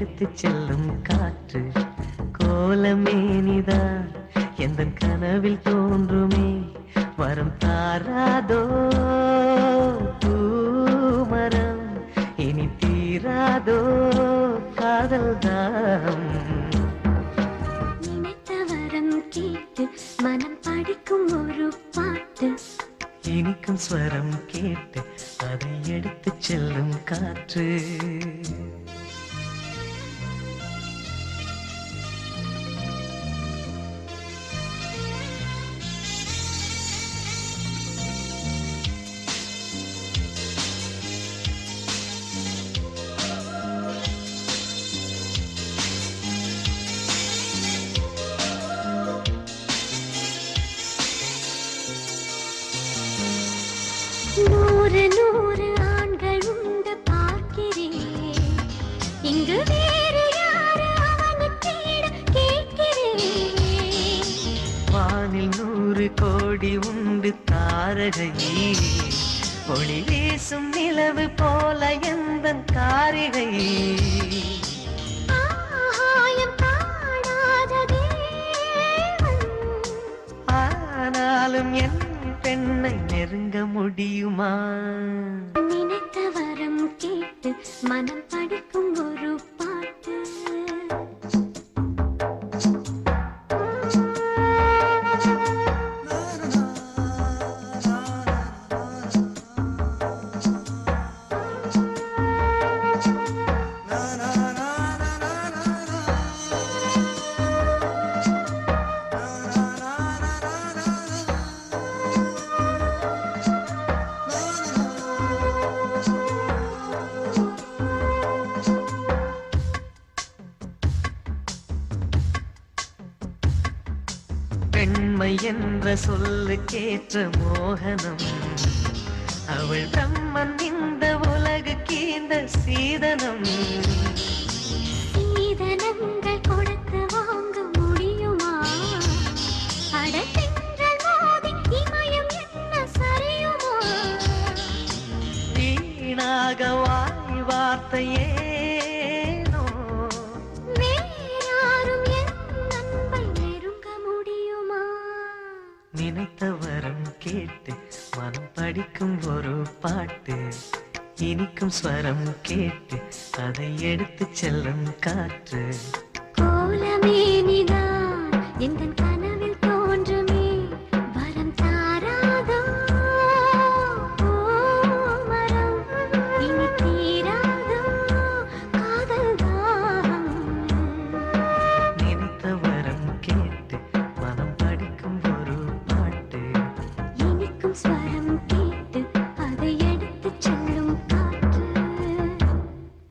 எடுத்து செல்லும் காற்று கோலமேனிதான் எந்த கனவில் தோன்றுமே வரம் தாராதோ பூமரம் இனி தீராதோ காதல் தான் நினைத்த வரம் கேட்டு மனம் படிக்கும் ஒரு பாட்டு இனிக்கும் ஸ்வரம் கேட்டு அதை எடுத்து செல்லும் காற்று நூறு நூறு ஆண்கள் உண்டு பார்க்கிறேன் இங்கு வேறு யாரு அவனுக்கேட கேட்கிறேன் வானில் 100 கோடி உண்டு தாரகையே ஒளி வீசும் நிலவு போல எந்த காரிகை ஆகாயம் காணாத தேவன் ஆனாலும் என் பெண்ணை நெருங்க முடியுமா நினைத்த வரம் கேட்டு மனம் படிக்கும் ஒரு பாட்டு பெண்மை என்ற சொல்லுக்கேற்ற மோகனம் அவள் பிரம்மன் இந்த உலகுக்கு இந்த சீதனம் சீதனங்கள் கொடுத்து வாங்க முடியுமா அடத்தென்றல் மோதி இமயம் என்ன சரியுமா வீணாக வாய் வார்த்தையேனோ வேறாரும் என் அன்பை நெருங்க முடியுமா நினைத்த வரம் கேட்டு மனம் படிக்கும் ஒரு பாட்டு இனிக்கும் ஸ்வரம் கேட்டு அதை எடுத்து செல்லும் காற்று கோலமேனிதான் எந்தன்